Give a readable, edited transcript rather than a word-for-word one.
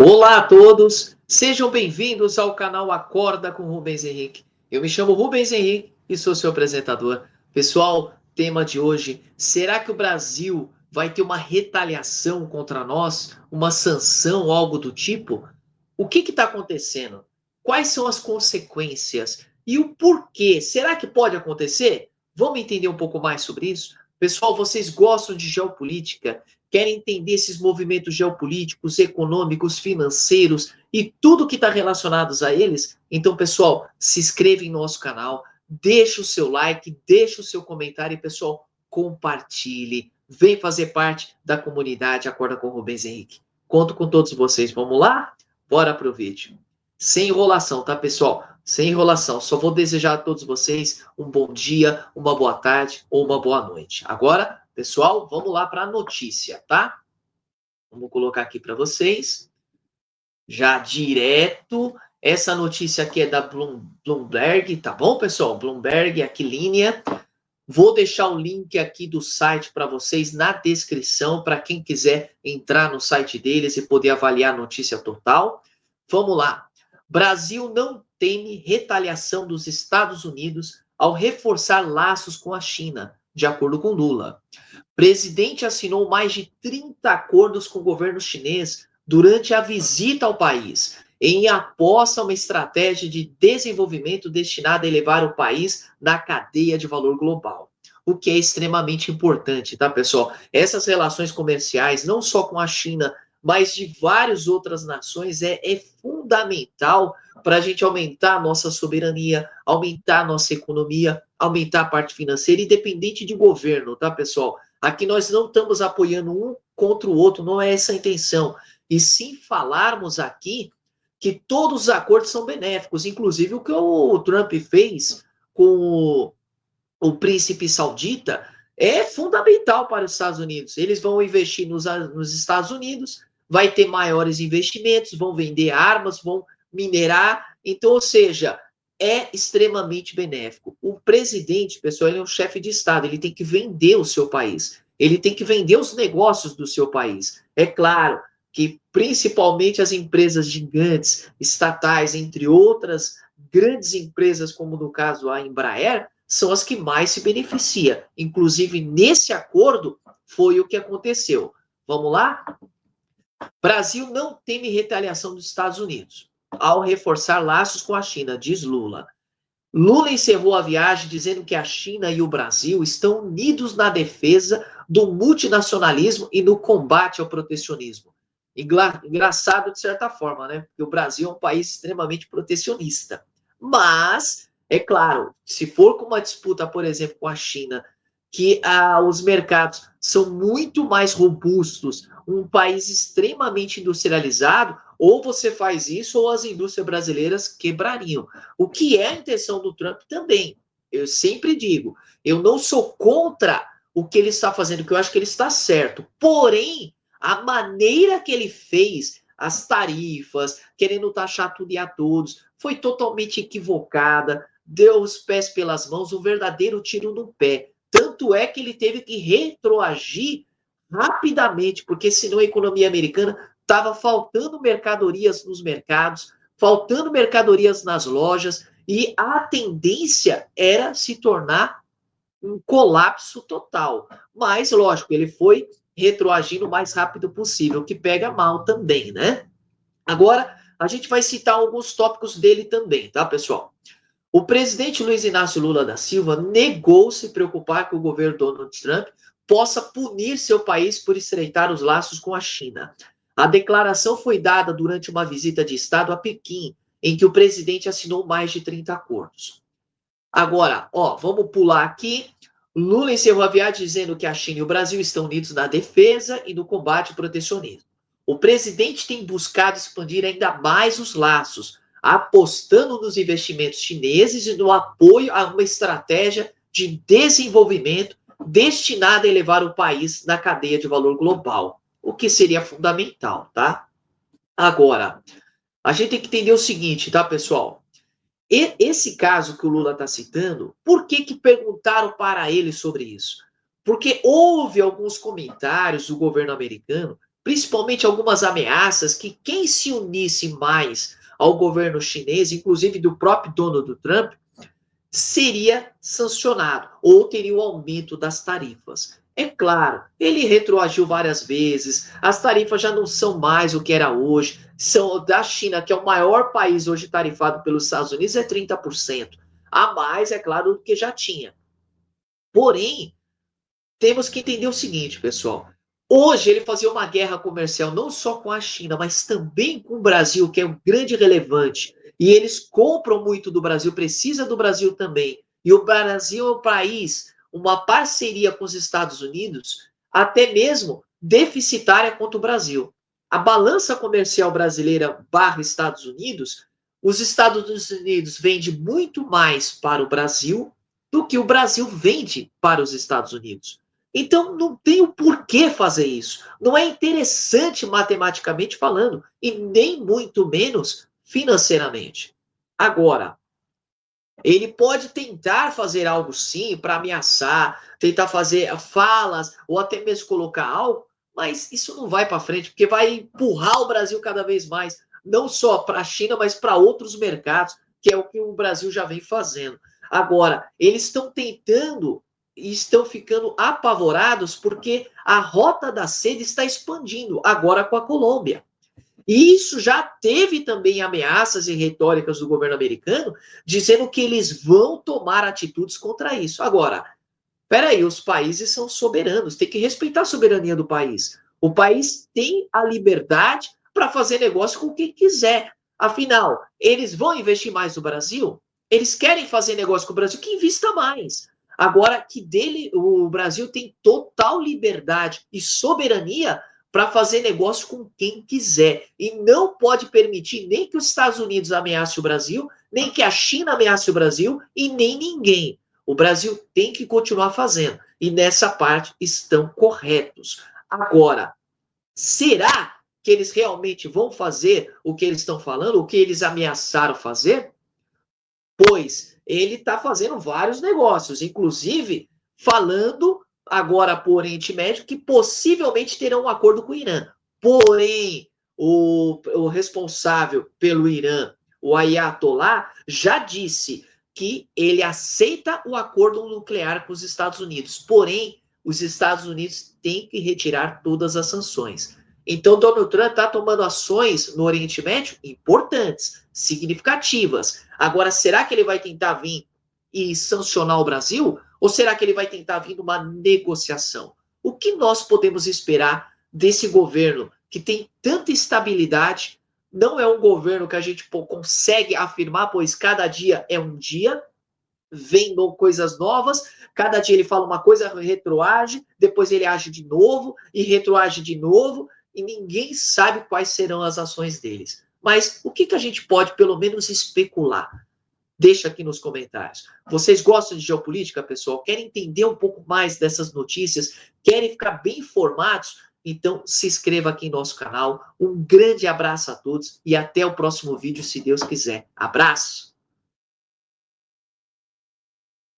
Olá a todos, sejam bem-vindos ao canal Acorda com Rubens Henrique. Eu me chamo Rubens Henrique e sou seu apresentador. Pessoal, tema de hoje: será que o Brasil vai ter uma retaliação contra nós? Uma sanção, algo do tipo? O que está acontecendo? Quais são as consequências? E o porquê? Será que pode acontecer? Vamos entender um pouco mais sobre isso? Pessoal, vocês gostam de geopolítica? Querem entender esses movimentos geopolíticos, econômicos, financeiros e tudo que está relacionado a eles? Então, pessoal, se inscreva em nosso canal, deixe o seu like, deixe o seu comentário e, pessoal, compartilhe. Vem fazer parte da comunidade Acorda com Rubens Henrique. Conto com todos vocês. Vamos lá? Bora pro vídeo. Sem enrolação, tá, pessoal? Sem enrolação. Só vou desejar a todos vocês um bom dia, uma boa tarde ou uma boa noite. Agora, pessoal, vamos lá para a notícia, tá? Vamos colocar aqui para vocês. Já direto. Essa notícia aqui é da Bloomberg, tá bom, pessoal? Bloomberg, aqui linha. Vou deixar o link aqui do site para vocês na descrição, para quem quiser entrar no site deles e poder avaliar a notícia total. Vamos lá. Brasil não teme retaliação dos Estados Unidos ao reforçar laços com a China, de acordo com Lula. Presidente assinou mais de 30 acordos com o governo chinês durante a visita ao país, em aposta a uma estratégia de desenvolvimento destinada a elevar o país na cadeia de valor global. O que é extremamente importante, tá, pessoal? Essas relações comerciais, não só com a China, mas de várias outras nações, é fundamental para a gente aumentar a nossa soberania, aumentar a nossa economia, aumentar a parte financeira, independente de governo, tá, pessoal? Aqui nós não estamos apoiando um contra o outro, não é essa a intenção. E sim falarmos aqui que todos os acordos são benéficos, inclusive o que o Trump fez com o príncipe saudita é fundamental para os Estados Unidos. Eles vão investir nos Estados Unidos, vai ter maiores investimentos, vão vender armas, vão minerar. Então, ou seja, é extremamente benéfico. O presidente, pessoal, ele é um chefe de Estado, ele tem que vender o seu país, ele tem que vender os negócios do seu país. É claro que, principalmente as empresas gigantes, estatais, entre outras grandes empresas, como no caso a Embraer, são as que mais se beneficiam. Inclusive, nesse acordo, foi o que aconteceu. Vamos lá? Brasil não teme retaliação dos Estados Unidos ao reforçar laços com a China, diz Lula. Lula encerrou a viagem dizendo que a China e o Brasil estão unidos na defesa do multinacionalismo e no combate ao protecionismo. Engraçado de certa forma, né? Porque o Brasil é um país extremamente protecionista. Mas, é claro, se for com uma disputa, por exemplo, com a China, que os mercados são muito mais robustos, um país extremamente industrializado, ou você faz isso ou as indústrias brasileiras quebrariam. O que é a intenção do Trump também. Eu sempre digo, eu não sou contra o que ele está fazendo, que eu acho que ele está certo. Porém, a maneira que ele fez, as tarifas, querendo taxar tudo e a todos, foi totalmente equivocada, deu os pés pelas mãos, um verdadeiro tiro no pé. Tanto é que ele teve que retroagir rapidamente, porque senão a economia americana estava faltando mercadorias nos mercados, faltando mercadorias nas lojas, e a tendência era se tornar um colapso total. Mas, lógico, ele foi retroagindo o mais rápido possível, que pega mal também, né? Agora, a gente vai citar alguns tópicos dele também, tá, pessoal? O presidente Luiz Inácio Lula da Silva negou se preocupar que o governo Donald Trump possa punir seu país por estreitar os laços com a China. A declaração foi dada durante uma visita de Estado a Pequim, em que o presidente assinou mais de 30 acordos. Agora, vamos pular aqui. Lula encerrou a viagem dizendo que a China e o Brasil estão unidos na defesa e no combate ao protecionismo. O presidente tem buscado expandir ainda mais os laços, apostando nos investimentos chineses e no apoio a uma estratégia de desenvolvimento destinada a elevar o país na cadeia de valor global, o que seria fundamental, tá? Agora, a gente tem que entender o seguinte, tá, pessoal? E esse caso que o Lula está citando, por que perguntaram para ele sobre isso? Porque houve alguns comentários do governo americano, principalmente algumas ameaças que quem se unisse mais ao governo chinês, inclusive do próprio Donald Trump, seria sancionado ou teria o aumento das tarifas. É claro, ele retroagiu várias vezes, as tarifas já não são mais o que era hoje, são da China, que é o maior país hoje tarifado pelos Estados Unidos, é 30%. A mais, é claro, do que já tinha. Porém, temos que entender o seguinte, pessoal. Hoje ele fazia uma guerra comercial não só com a China, mas também com o Brasil, que é um grande relevante. E eles compram muito do Brasil, precisa do Brasil também. E o Brasil é um país, uma parceria com os Estados Unidos, até mesmo deficitária contra o Brasil. A balança comercial brasileira barra Estados Unidos, os Estados Unidos vende muito mais para o Brasil do que o Brasil vende para os Estados Unidos. Então, não tem o porquê fazer isso. Não é interessante matematicamente falando, e nem muito menos financeiramente. Agora, ele pode tentar fazer algo sim para ameaçar, tentar fazer falas, ou até mesmo colocar algo, mas isso não vai para frente, porque vai empurrar o Brasil cada vez mais, não só para a China, mas para outros mercados, que é o que o Brasil já vem fazendo. Agora, eles estão tentando e estão ficando apavorados porque a rota da seda está expandindo, agora com a Colômbia. E isso já teve também ameaças e retóricas do governo americano, dizendo que eles vão tomar atitudes contra isso. Agora, peraí, os países são soberanos, tem que respeitar a soberania do país. O país tem a liberdade para fazer negócio com quem quiser. Afinal, eles vão investir mais no Brasil? Eles querem fazer negócio com o Brasil? Que invista mais. Agora, que dele, o Brasil tem total liberdade e soberania para fazer negócio com quem quiser. E não pode permitir nem que os Estados Unidos ameace o Brasil, nem que a China ameace o Brasil e nem ninguém. O Brasil tem que continuar fazendo. E nessa parte estão corretos. Agora, será que eles realmente vão fazer o que eles estão falando, o que eles ameaçaram fazer? Pois ele está fazendo vários negócios, inclusive falando agora para o Oriente Médio que possivelmente terão um acordo com o Irã. Porém, o responsável pelo Irã, o Ayatollah, já disse que ele aceita o acordo nuclear com os Estados Unidos. Porém, os Estados Unidos têm que retirar todas as sanções. Então, Donald Trump está tomando ações no Oriente Médio importantes, significativas. Agora, será que ele vai tentar vir e sancionar o Brasil? Ou será que ele vai tentar vir numa negociação? O que nós podemos esperar desse governo que tem tanta estabilidade? Não é um governo que a gente consegue afirmar, pois cada dia é um dia, vem coisas novas, cada dia ele fala uma coisa, retroage, depois ele age de novo e retroage de novo, e ninguém sabe quais serão as ações deles. Mas o que a gente pode, pelo menos, especular? Deixa aqui nos comentários. Vocês gostam de geopolítica, pessoal? Querem entender um pouco mais dessas notícias? Querem ficar bem informados? Então, se inscreva aqui em nosso canal. Um grande abraço a todos e até o próximo vídeo, se Deus quiser. Abraço!